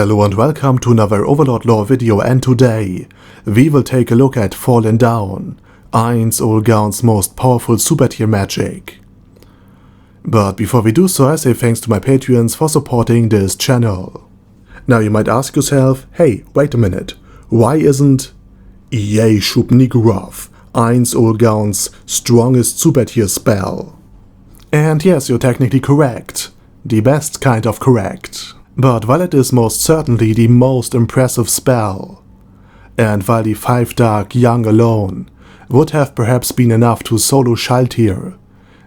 Hello and welcome to another Overlord lore video, and today we will take a look at Fallen Down, Ainz Ooal's most powerful super tier magic. But before we do so, I say thanks to my Patreons for supporting this channel. Now you might ask yourself, hey, wait a minute, why isn't EA Shubnigrov Ainz Ooal's strongest super tier spell? And yes, you're technically correct, the best kind of correct. But while it is most certainly the most impressive spell, and while the 5 Dark Young alone would have perhaps been enough to solo Schaltir,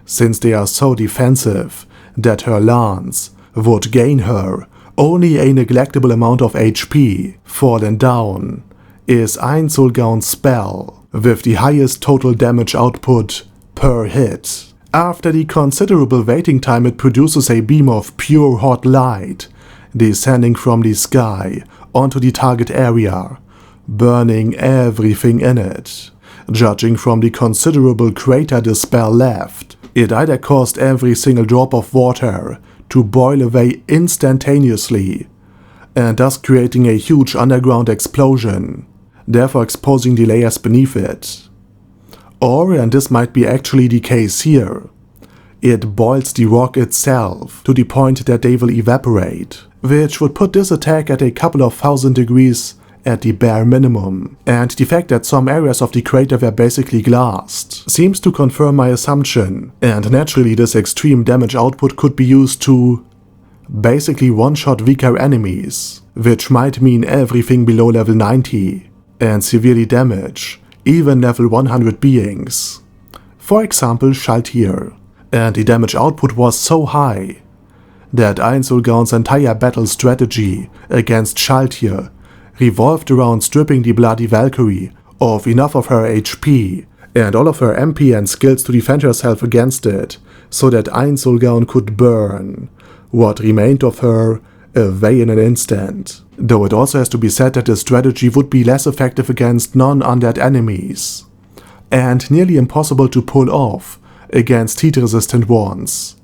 since they are so defensive that her lance would gain her only a neglectable amount of HP, Fallen Down is Ainz Ooal's spell with the highest total damage output per hit. After the considerable waiting time, it produces a beam of pure hot light descending from the sky onto the target area, burning everything in it. Judging from the considerable crater the spell left, it either caused every single drop of water to boil away instantaneously, and thus creating a huge underground explosion, therefore exposing the layers beneath it. Or, and this might be actually the case here, it boils the rock itself to the point that they will evaporate, which would put this attack at a couple of thousand degrees at the bare minimum, and the fact that some areas of the crater were basically glassed seems to confirm my assumption, and naturally this extreme damage output could be used to basically one-shot weaker enemies, which might mean everything below level 90, and severely damage even level 100 beings. For example, Schaltir. And the damage output was so high that Ainz Ooal's entire battle strategy against Schaltir revolved around stripping the Bloody Valkyrie of enough of her HP and all of her MP and skills to defend herself against it, so that Ainz Ooal could burn what remained of her away in an instant. Though it also has to be said that this strategy would be less effective against non-undead enemies, and nearly impossible to pull off against heat-resistant ones,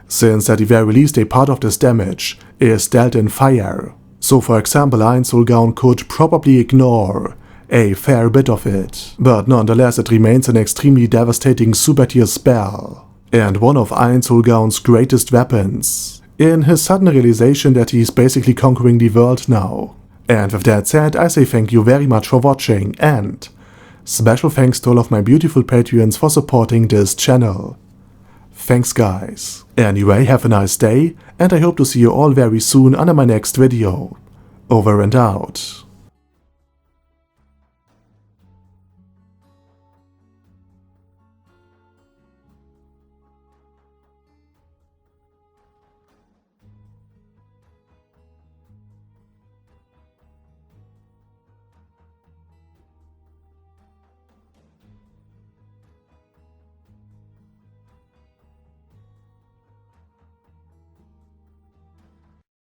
since at the very least a part of this damage is dealt in fire. So for example, Ainz Ooal could probably ignore a fair bit of it, but nonetheless it remains an extremely devastating super tier spell, and one of Ainz Ooal's greatest weapons, in his sudden realization that he's basically conquering the world now. And with that said, I say thank you very much for watching, and special thanks to all of my beautiful Patreons for supporting this channel. Thanks guys. Anyway, have a nice day, and I hope to see you all very soon under my next video. Over and out.